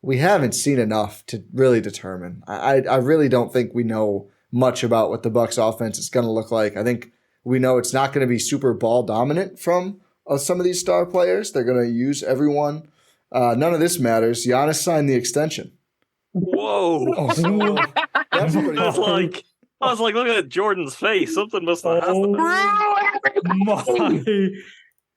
we haven't seen enough to really determine. I really don't think we know much about what the Bucks offense is going to look like. I think we know it's not going to be super ball dominant from some of these star players. They're going to use everyone. None of this matters. Giannis signed the extension. Whoa! So that's pretty I was like, look at Jordan's face. Something must have happened. My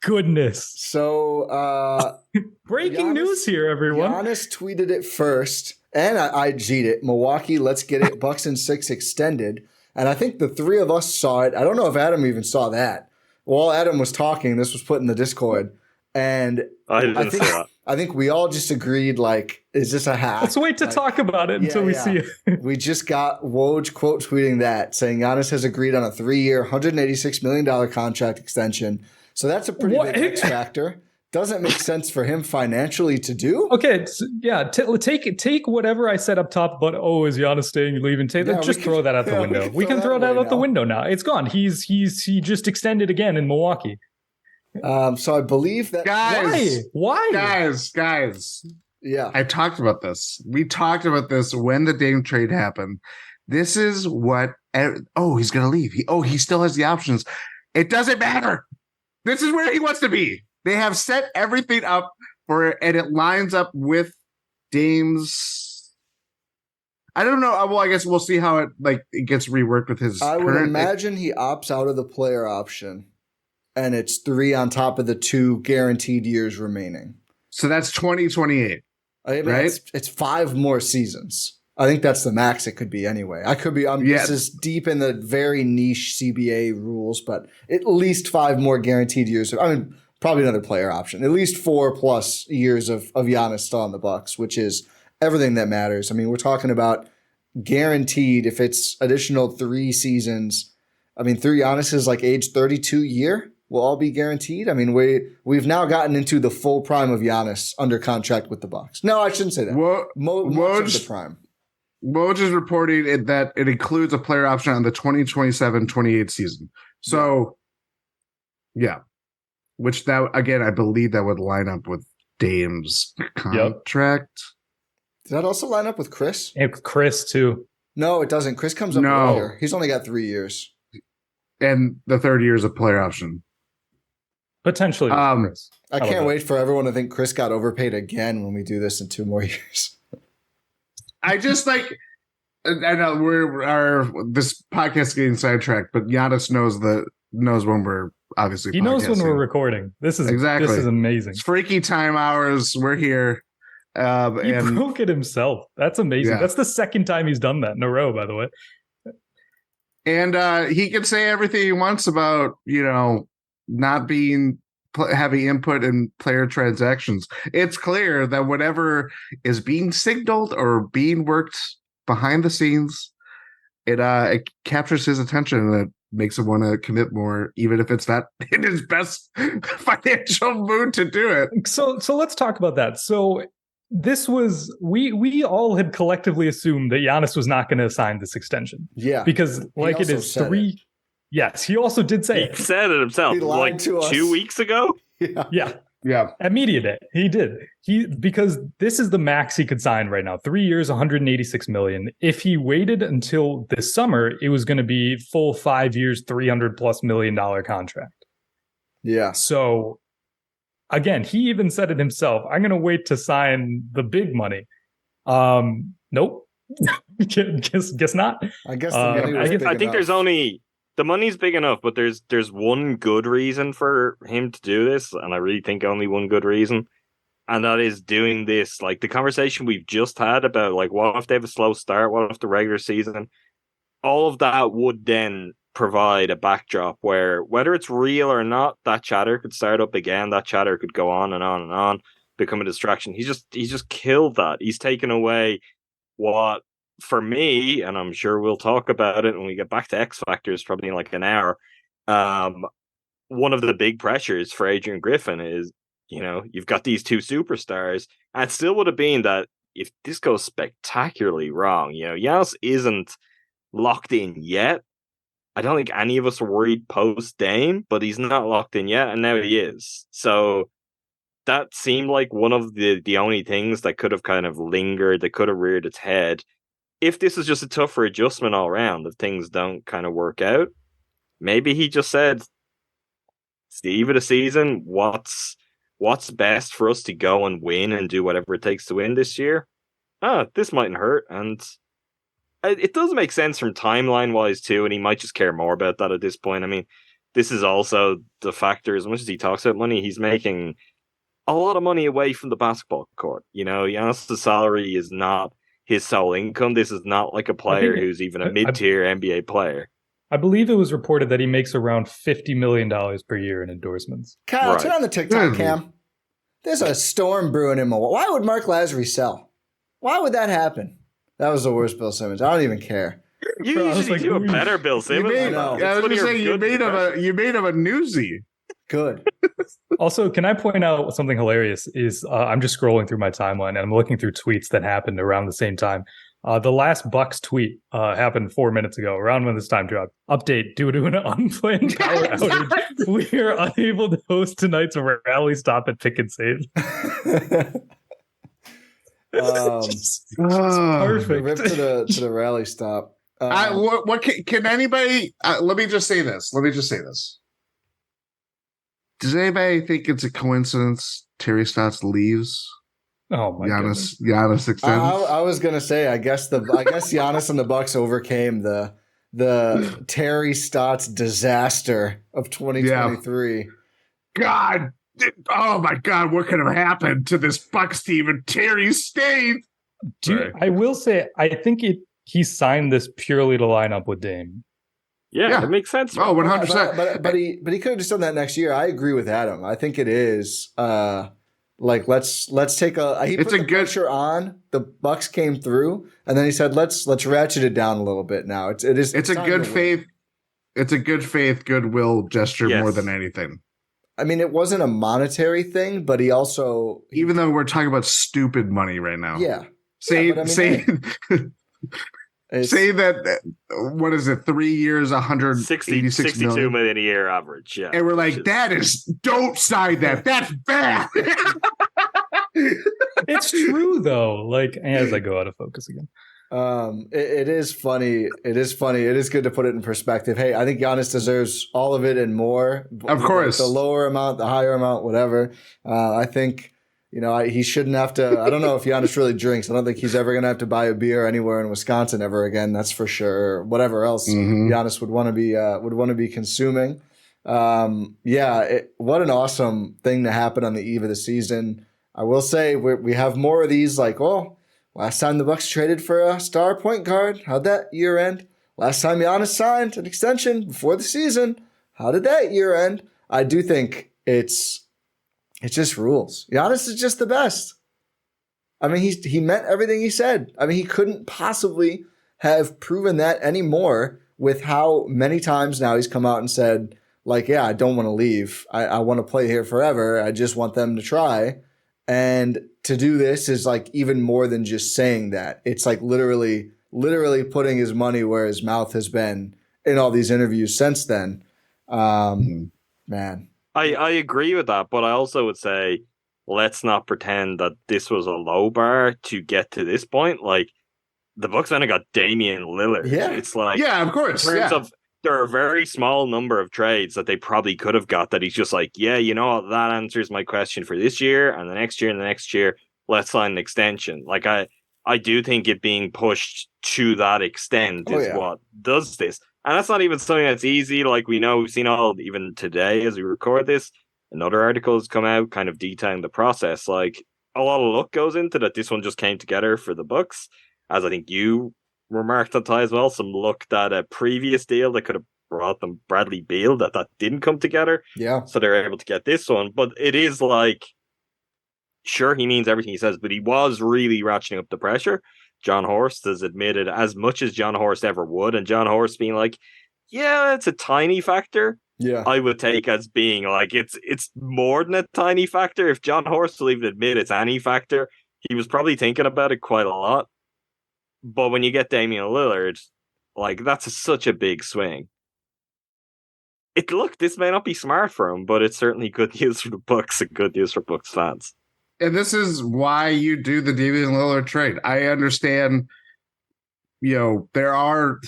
goodness. So breaking news here, everyone. Giannis tweeted it first, and I G'd it. Milwaukee, let's get it. Bucks in 6 extended. And I think the three of us saw it. I don't know if Adam even saw that. While Adam was talking, this was put in the Discord. And I think we all just agreed, like, is this a hack? Let's wait to talk about it until we see it. We just got Woj quote tweeting that, saying Giannis has agreed on a 3-year, $186 million contract extension. So that's a pretty big X factor. Doesn't make sense for him financially to do. Okay, take whatever I said up top, but is Giannis staying or leaving? Just throw that out the window. We can throw that out the window now. It's gone. He just extended again in Milwaukee. So I believe that Why? Guys. Yeah. I talked about this. We talked about this when the Dame trade happened. This is what he's gonna leave. He still has the options. It doesn't matter. This is where he wants to be. They have set everything up for it, and it lines up with Dame's. I don't know. Well, I guess we'll see how it gets reworked with his. I would imagine he opts out of the player option, and it's 3 on top of the 2 guaranteed years remaining. So that's 2028. I mean, right? It's 5 more seasons. I think that's the max it could be anyway. I could be. This is deep in the very niche CBA rules, but at least 5 more guaranteed years. I mean, probably another player option. At least 4+ years of Giannis still on the Bucks, which is everything that matters. I mean, we're talking about guaranteed. If it's additional 3 seasons, I mean, through Giannis's age 32 year, will all be guaranteed. I mean, we've now gotten into the full prime of Giannis under contract with the Bucks. No, I shouldn't say that. Much of the prime. Woj is reporting that it includes a player option on the 2027-28 season. So, yeah. Which again, I believe that would line up with Dame's contract. Does that also line up with Chris? And with Chris, too. No, it doesn't. Chris comes up later. He's only got 3 years. And the 3rd year is a player option. Potentially. Chris. I can't wait for everyone to think Chris got overpaid again when we do this in 2 more years. I just I know this podcast is getting sidetracked, but Giannis knows when we're obviously he knows when we're recording. This is amazing. It's freaky time hours. We're here. He broke it himself. That's amazing. Yeah. That's the 2nd time he's done that in a row, by the way. And he can say everything he wants about not having input in player transactions. It's clear that whatever is being signaled or being worked behind the scenes, it captures his attention and it makes him want to commit more, even if it's not in his best financial mood to do it. So let's talk about that. So this was we all had collectively assumed that Giannis was not going to sign this extension. Yeah, because it is 3. Yes, he also did say it. He said it himself. He lied to us 2 weeks ago. Yeah. At media day, he did. Because this is the max he could sign right now. 3 years, $186 million. If he waited until this summer, it was going to be full 5 years, $300+ million contract. Yeah. So again, he even said it himself. I'm going to wait to sign the big money. Nope. guess not. I guess. I think there's only. The money's big enough, but there's one good reason for him to do this, and I really think only one good reason, and that is doing this. The conversation we've just had about what if they have a slow start, what if the regular season, all of that would then provide a backdrop where whether it's real or not, that chatter could start up again. That chatter could go on and on and on, become a distraction. He's just killed that. He's taken away what. For me, and I'm sure we'll talk about it when we get back to X Factors, probably in an hour. One of the big pressures for Adrian Griffin is, you've got these 2 superstars, and it still would have been that if this goes spectacularly wrong, Giannis isn't locked in yet. I don't think any of us are worried post Dame, but he's not locked in yet, and now he is. So that seemed like one of the only things that could have kind of lingered, that could have reared its head. If this is just a tougher adjustment all around, if things don't kind of work out, maybe he just said, Steve of the season, what's best for us to go and win and do whatever it takes to win this year? This mightn't hurt. And it does make sense from timeline wise too, and he might just care more about that at this point. I mean, this is also the factor, as much as he talks about money, he's making a lot of money away from the basketball court. You know, Giannis' salary is not his sole income. This is not like a player who's even a mid-tier NBA player. I believe it was reported that he makes around $50 million per year in endorsements. Kyle, turn on the TikTok cam. There's a storm brewing in Milwaukee. Why would Mark Lasry sell? Why would that happen? That was the worst Bill Simmons. I don't even care. You usually do a better Bill Simmons. I was just saying, you made him a newsie. Good. Also, can I point out something hilarious? Is I'm just scrolling through my timeline and I'm looking through tweets that happened around the same time. The last Bucks tweet happened 4 minutes ago, around when this time dropped. Update: due to an unplanned power outage, we are unable to host tonight's rally stop at Pick and Save. Perfect. Rip to the rally stop. What can anybody? Let me just say this. Does anybody think it's a coincidence Terry Stotts leaves? Oh my goodness. Giannis extends. I was gonna say, I guess Giannis and the Bucks overcame the Terry Stotts disaster of 2023. Yeah. God, oh my God, what could have happened to this Bucks team if Terry stayed? Dude, I will say, I think he signed this purely to line up with Dame. Yeah, it makes sense. Oh, 100%. But he could have just done that next year. I agree with Adam. I think it is like let's take he put the pressure on. The Bucks came through, and then he said let's ratchet it down a little bit now. It's a good faith. It's a good faith, goodwill gesture more than anything. I mean, it wasn't a monetary thing, but he also, even though we're talking about stupid money right now. Yeah. Say that, what is it, 3 years, 162 million a year average. Yeah. And we're like, don't sign that. That's bad. It's true though. Like, as I go out of focus again. It is funny. It is funny. It is good to put it in perspective. Hey, I think Giannis deserves all of it and more. Of course. The lower amount, the higher amount, whatever. I think, he shouldn't have to. I don't know if Giannis really drinks. I don't think he's ever going to have to buy a beer anywhere in Wisconsin ever again. That's for sure. Whatever else Giannis would want to be consuming. What an awesome thing to happen on the eve of the season. I will say we have more of these. Like, last time the Bucks traded for a star point guard, how'd that year end? Last time Giannis signed an extension before the season, how did that year end? I do think it's just rules. Giannis is just the best. I mean, he meant everything he said. I mean, he couldn't possibly have proven that anymore with how many times now he's come out and said, like, I don't want to leave. I want to play here forever. I just want them to try. And to do this is like even more than just saying that. It's like literally putting his money where his mouth has been in all these interviews since then. Man. I agree with that, but I also would say let's not pretend that this was a low bar to get to this point. Like, the Bucks then got Damian Lillard. Yeah. It's like, yeah, of course. In terms of, there are a very small number of trades that they probably could have got that he's just like, that answers my question for this year and the next year and the next year. Let's sign an extension. Like, I do think it being pushed to that extent is what does this. And that's not even something that's easy. Like, we've seen even today as we record this, another article has come out kind of detailing the process. Like, a lot of luck goes into that. This one just came together for the Bucks, as I think you remarked on Ty as well. Some luck that a previous deal that could have brought them Bradley Beal that didn't come together. Yeah. So they're able to get this one. But it is like, sure, he means everything he says, but he was really ratcheting up the pressure. John Horst has admitted, as much as John Horst ever would, and John Horst being like, it's a tiny factor. Yeah. I would take as being like, it's more than a tiny factor. If John Horst will even admit it's any factor, he was probably thinking about it quite a lot. But when you get Damian Lillard, like, that's such a big swing. This may not be smart for him, but it's certainly good news for the Bucks and good news for Bucks fans. And this is why you do the Damian Lillard trade. I understand, there are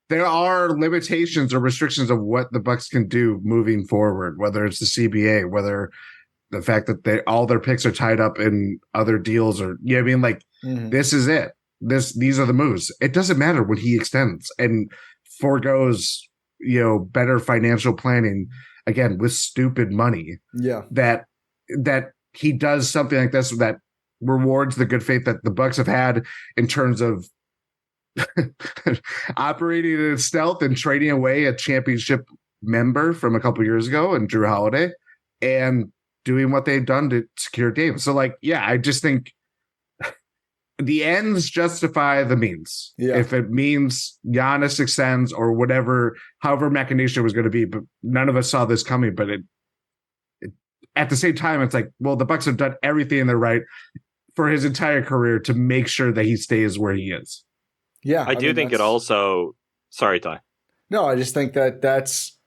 limitations or restrictions of what the Bucks can do moving forward, whether it's the CBA, whether the fact that all their picks are tied up in other deals, or this is it. These are the moves. It doesn't matter when he extends and forgoes, better financial planning again with stupid money. Yeah. That he does something like this that rewards the good faith that the Bucks have had in terms of operating in stealth and trading away a championship member from a couple years ago and Drew Holiday, and doing what they've done to secure Dame. So I just think the ends justify the means. Yeah. If it means Giannis extends or whatever, however machination was going to be, but none of us saw this coming. But it at the same time, it's the Bucks have done everything in their right for his entire career to make sure that he stays where he is. Yeah. I do think it also. Sorry, Ty. No, I just think that's.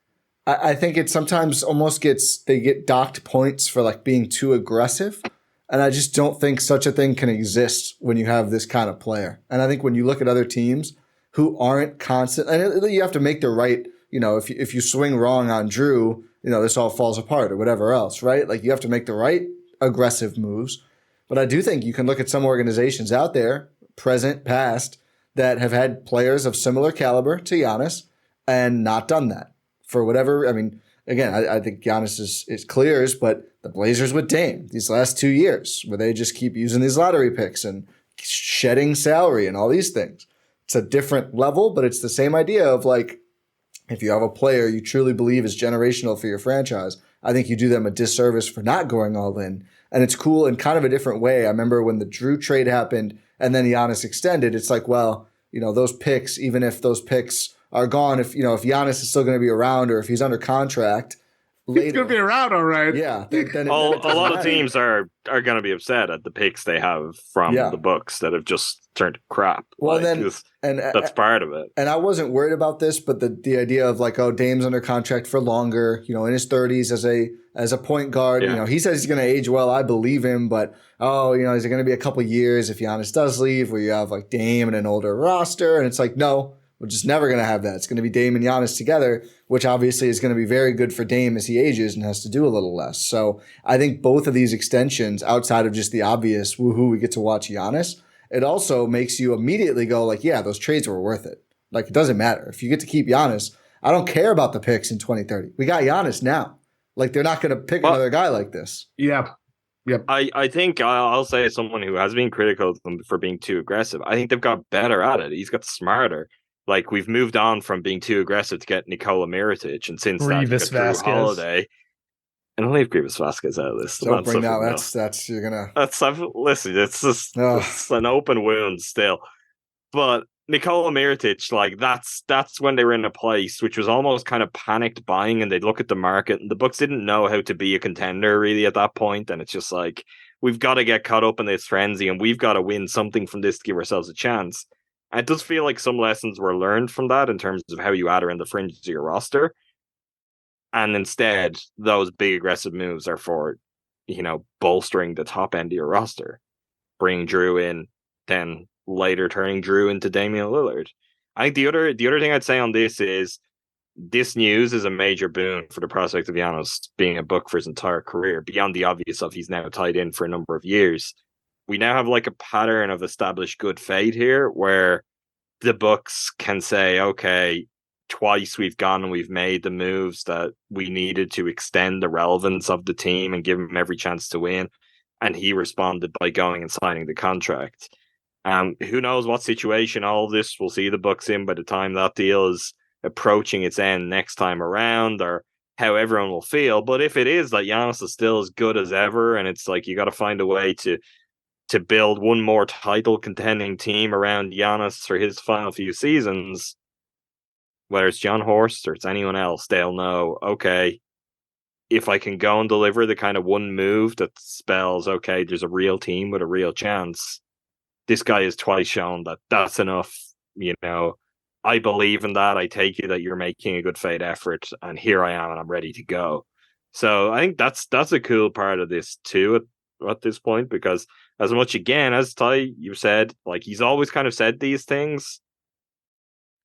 I think it sometimes almost they get docked points for being too aggressive. And I just don't think such a thing can exist when you have this kind of player. And I think when you look at other teams who aren't constant, and you have to make the right, if you swing wrong on Drew, this all falls apart or whatever else, right? You have to make the right aggressive moves. But I do think you can look at some organizations out there, present, past, that have had players of similar caliber to Giannis and not done that for whatever. I mean, again, I think Giannis is clears, but the Blazers with Dame these last 2 years, where they just keep using these lottery picks and shedding salary and all these things. It's a different level, but it's the same idea of if you have a player you truly believe is generational for your franchise, I think you do them a disservice for not going all in. And it's cool in kind of a different way. I remember when the Drew trade happened and then Giannis extended, it's those picks, even if those picks are gone, if Giannis is still going to be around or if he's under contract later. He's going to be around, all right. Yeah. Then a lot of teams are going to be upset at the picks they have from the Bucks that have just turned crap. Well, that's part of it. And I wasn't worried about this, but the idea of Dame's under contract for longer, in his 30s as a point guard. Yeah. He says he's going to age well. I believe him, but is it going to be a couple years if Giannis does leave, where you have Dame and an older roster? And it's no. We're just never going to have that. It's going to be Dame and Giannis together, which obviously is going to be very good for Dame as he ages and has to do a little less. So I think both of these extensions, outside of just the obvious woohoo, we get to watch Giannis, it also makes you immediately go those trades were worth it. It doesn't matter. If you get to keep Giannis, I don't care about the picks in 2030. We got Giannis now. They're not going to pick another guy like this. Yeah. Yep. I think I'll say, as someone who has been critical of them for being too aggressive, I think they've got better at it. He's got smarter. We've moved on from being too aggressive to get Nikola Mirotic, and since Grievous that, Drew Holiday. And I'll leave Grievous Vasquez out of this. Don't bring that. That's you're gonna. Listen. It's just it's an open wound still. But Nikola Mirotic, that's when they were in a place which was almost kind of panicked buying, and they'd look at the market, and the Bucks didn't know how to be a contender really at that point, and it's just we've got to get caught up in this frenzy, and we've got to win something from this to give ourselves a chance. And it does feel like some lessons were learned from that in terms of how you add around the fringe of your roster. And instead, those big aggressive moves are for, bolstering the top end of your roster. Bring Drew in, then later turning Drew into Damian Lillard. I think the other thing I'd say on this is this news is a major boon for the prospect of Giannis being a Buck for his entire career, beyond the obvious of he's now tied in for a number of years. We now have a pattern of established good faith here where the Bucks can say, okay, twice we've gone and we've made the moves that we needed to extend the relevance of the team and give him every chance to win. And he responded by going and signing the contract. Who knows what situation all of this will see the Bucks in by the time that deal is approaching its end next time around, or how everyone will feel. But if it is that Giannis is still as good as ever, and it's you got to find a way to build one more title contending team around Giannis for his final few seasons, whether it's John Horst or it's anyone else, they'll know, okay, if I can go and deliver the kind of one move that spells, okay, there's a real team with a real chance, this guy has twice shown that that's enough, I believe in that. I take you that you're making a good faith effort, and here I am, and I'm ready to go. So I think that's a cool part of this too at this point, because as much again as Ty you said, like he's always kind of said these things.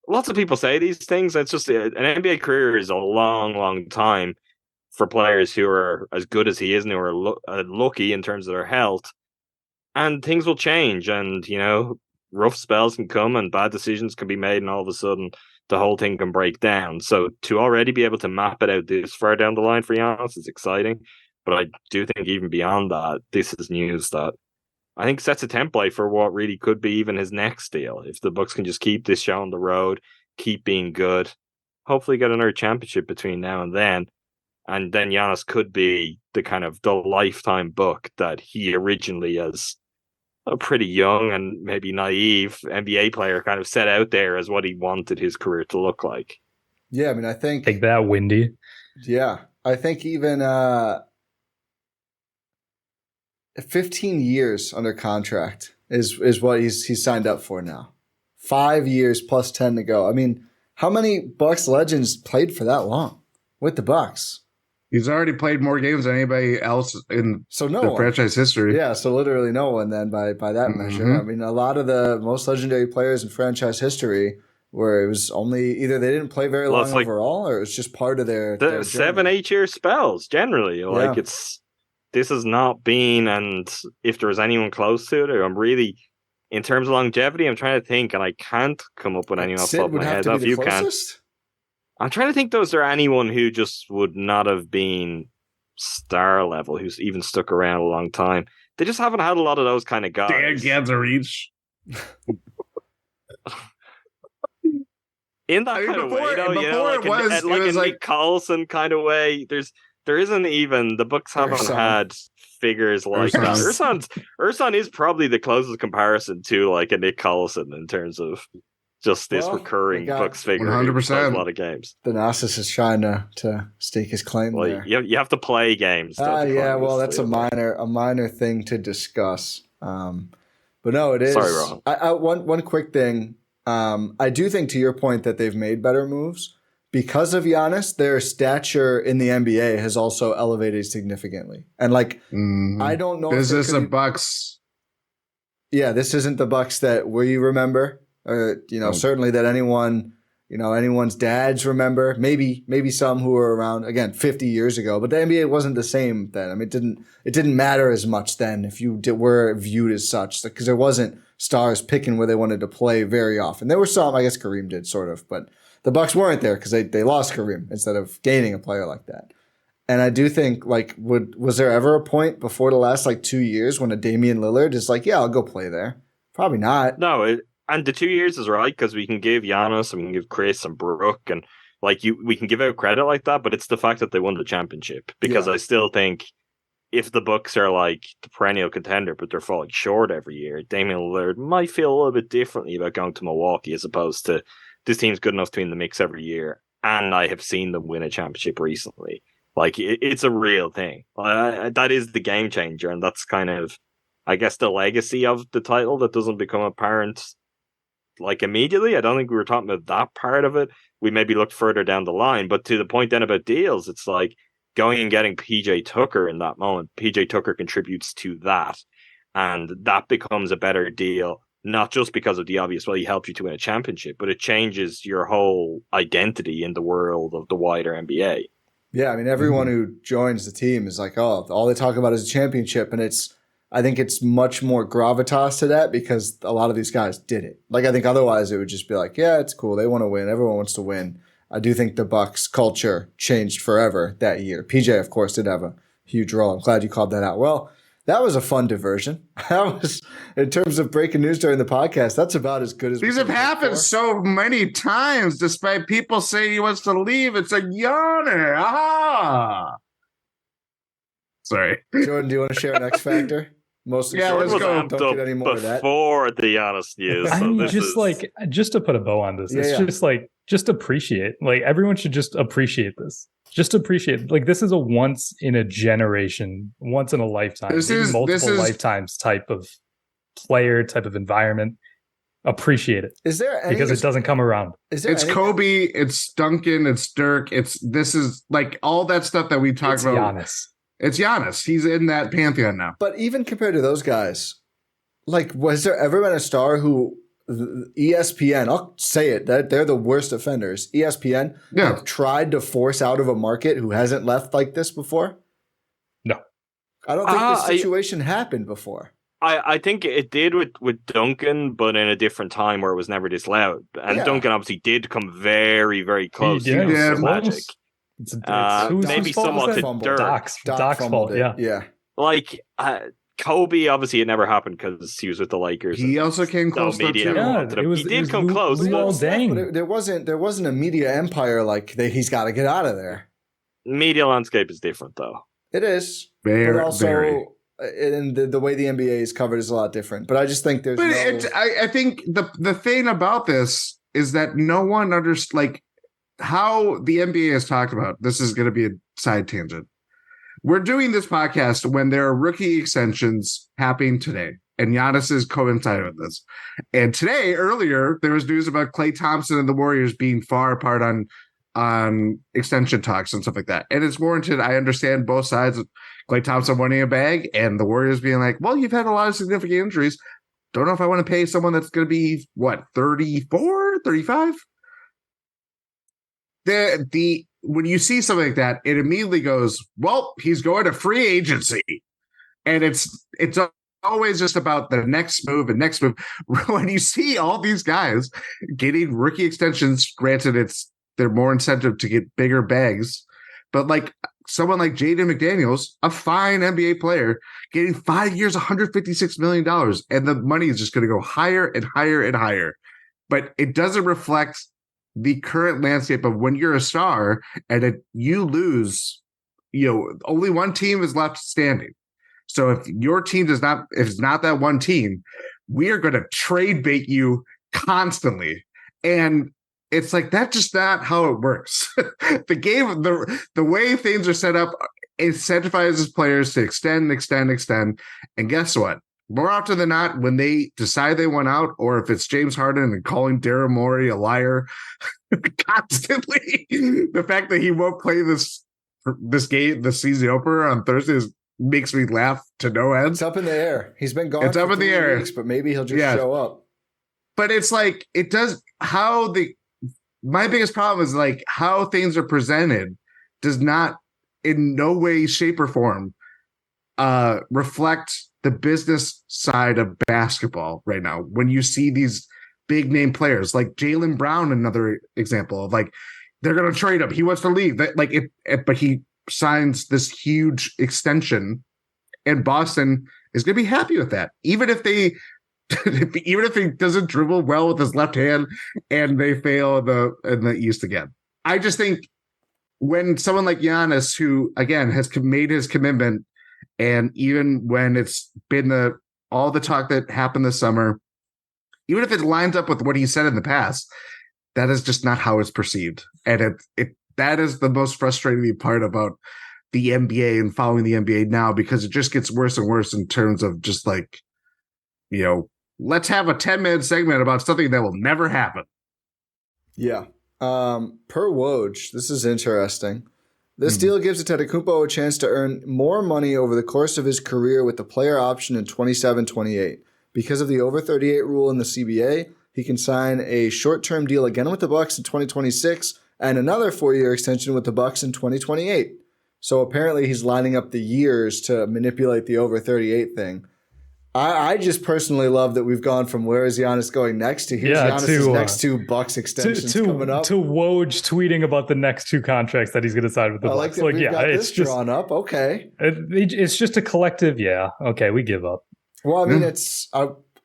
Lots of people say these things. It's just an NBA career is a long, long time for players who are as good as he is and who are lucky in terms of their health. And things will change, and rough spells can come, and bad decisions can be made, and all of a sudden the whole thing can break down. So to already be able to map it out this far down the line for Giannis is exciting. But I do think even beyond that, this is news that I think sets a template for what really could be even his next deal. If the Bucks can just keep this show on the road, keep being good, hopefully get another championship between now and then Giannis could be the lifetime Buck that he originally, as a pretty young and maybe naive NBA player, kind of set out there as what he wanted his career to look like. Yeah, I mean, I think... Take that, Windy. Yeah, I think even 15 years under contract is what he's signed up for now. 5 years plus 10 to go. I mean, how many Bucks legends played for that long with the Bucks? He's already played more games than anybody else in franchise history. Yeah, so literally no one then by that measure. I mean, a lot of the most legendary players in franchise history where it was only either they didn't play very long overall or it was just part of their 7-8 year spells generally. Like this has not been, and if there was anyone close to it, I'm really, in terms of longevity, I'm trying to think, and I can't come up with anyone off the top of my head. If you can. I'm trying to think, is there anyone who just would not have been star level, who's even stuck around a long time? They just haven't had a lot of those kind of guys. Dan Gadzarich. In that kind of way, though, like a Nick Collison kind of way, there isn't even, the Bucks haven't had figures like that. Ersan is probably the closest comparison to like a Nick Collison in terms of just this recurring Bucks figure 100%. A lot of games. Thanasis is trying to stake his claim there. You have to play games. That's a minor thing to discuss. But no, it is. Sorry, Ron. One quick thing. I do think, to your point, that they've made better moves. Because of Giannis, their stature in the NBA has also elevated significantly. And I don't know. Is this a Bucks? Yeah, this isn't the Bucks that we remember. Certainly that anyone's dads remember. Maybe some who were around again 50 years ago. But the NBA wasn't the same then. I mean, it didn't matter as much then if you were viewed as such, because there wasn't stars picking where they wanted to play very often. There were some, I guess Kareem did sort of, but the Bucks weren't there because they lost Kareem instead of gaining a player like that. And I do think, was there ever a point before the last 2 years when a Damian Lillard is like, yeah, I'll go play there? Probably not. No, and the 2 years is right, because we can give Giannis and we can give Chris and Brooke and we can give out credit like that, but it's the fact that they won the championship. Because I still think if the Bucks are the perennial contender, but they're falling short every year, Damian Lillard might feel a little bit differently about going to Milwaukee as opposed to this team's good enough to be in the mix every year. And I have seen them win a championship recently. It's a real thing. That is the game changer. And that's kind of, I guess, the legacy of the title that doesn't become apparent immediately. I don't think we were talking about that part of it. We maybe looked further down the line. But to the point then about deals, it's going and getting PJ Tucker in that moment. PJ Tucker contributes to that. And that becomes a better deal. Not just because of the obvious, he helped you to win a championship, but it changes your whole identity in the world of the wider NBA. Yeah, I mean, everyone who joins the team is all they talk about is a championship, and I think it's much more gravitas to that because a lot of these guys did it. I think otherwise it would just be yeah, it's cool, they want to win, everyone wants to win. I do think the Bucks culture changed forever that year. PJ, of course, did have a huge role. I'm glad you called that out. Well, that was a fun diversion. That was, in terms of breaking news during the podcast, that's about as good as these have happened so many times. Despite people saying he wants to leave, it's a yawner. Aha! Sorry, Jordan. Do you want to share an X factor? Let's go. Don't get any more of that. Before the honest news, I mean, just to put a bow on this, just appreciate. Everyone should just appreciate this. Just appreciate, this is a once in a generation, once in a lifetime, multiple lifetimes type of player, type of environment. appreciate it. Is there any, because it doesn't come around? It's Kobe, it's Duncan, it's Dirk, this is like all that stuff that we talked about. Giannis. It's Giannis. He's in that pantheon now. But even compared to those guys, like, was there ever been a star who ESPN, I'll say it, that they're the worst offenders. ESPN have tried to force out of a market who hasn't left like this before? No. I don't think this situation happened before. I think it did with Duncan, but in a different time where it was never this loud. And Duncan obviously did come very, very close to Magic. It's maybe somewhat to Dirk. Doc's fault, yeah. Like, Kobe, obviously it never happened because he was with the Lakers. He also came close to he did come close. But there wasn't a media empire like he's got to get out of there. Media landscape is different, though. It is. Very, but also, very. And the way the NBA is covered is a lot different. But I just think there's I think the thing about this is that no one understands, like, how the NBA has talked about. This is going to be a side tangent. We're doing this podcast when there are rookie extensions happening today, and Giannis is coinciding with this. And today, earlier, there was news about Klay Thompson and the Warriors being far apart on extension talks and stuff like that. And it's warranted. I understand both sides. Klay Thompson wanting a bag and the Warriors being like, well, you've had a lot of significant injuries. Don't know if I want to pay someone that's going to be, 34, 35? When you see something like that, it immediately goes, well, he's going to free agency. And it's always just about the next move and next move. When you see all these guys getting rookie extensions, granted they're more incentive to get bigger bags, but like someone like Jaden McDaniels, a fine NBA player, getting 5 years, $156 million, and the money is just going to go higher and higher and higher. But it doesn't reflect the current landscape of when you're a star and you lose, only one team is left standing. So if your team if it's not that one team, we are going to trade bait you constantly. And it's like, that's just not how it works. The game, the way things are set up incentivizes players to extend. And guess what? More often than not, when they decide they want out, or if it's James Harden and calling Daryl Morey a liar constantly, the fact that he won't play this game, the season opener on Thursday, makes me laugh to no end. It's up in the air. He's been gone. It's up in the air, weeks, but maybe he'll just show up. But it's like it does. My biggest problem is like how things are presented does not, in no way, shape, or form, reflect the business side of basketball right now. When you see these big name players like Jaylen Brown, another example of like, they're going to trade him. He wants to leave. But he signs this huge extension and Boston is going to be happy with that. Even if he doesn't dribble well with his left hand and they fail in the East again. I just think when someone like Giannis, who again has made his commitment, and even when it's been all the talk that happened this summer, even if it lines up with what he said in the past, that is just not how it's perceived. And that is the most frustrating part about the NBA and following the NBA now, because it just gets worse and worse in terms of just like, let's have a 10-minute segment about something that will never happen. Yeah. Per Woj, this is interesting. This deal gives Antetokounmpo a chance to earn more money over the course of his career with the player option in 27-28. Because of the over 38 rule in the CBA, he can sign a short-term deal again with the Bucks in 2026 and another 4-year extension with the Bucks in 2028. So apparently he's lining up the years to manipulate the over 38 thing. I just personally love that we've gone from where is Giannis going next to here's Giannis' next two Bucks extensions coming up. To Woj tweeting about the next two contracts that he's going to sign with the Bucks. Like we've got this drawn up. Okay. It's just a collective, okay, we give up. Well, I mean,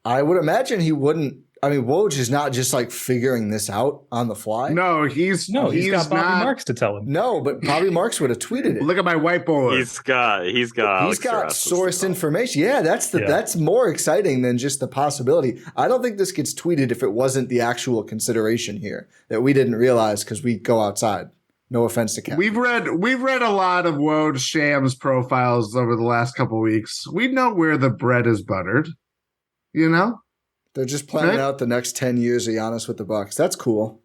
I would imagine he wouldn't. I mean, Woj is not just like figuring this out on the fly. No, he's got Bobby Marks to tell him. No, but Bobby Marks would have tweeted it. Look at my whiteboard. He's got source information. Yeah, that's more exciting than just the possibility. I don't think this gets tweeted if it wasn't the actual consideration here that we didn't realize because we go outside. No offense to Ken. We've read a lot of Woj Shams profiles over the last couple of weeks. We know where the bread is buttered, They're just planning out the next 10 years of Giannis with the Bucks. That's cool.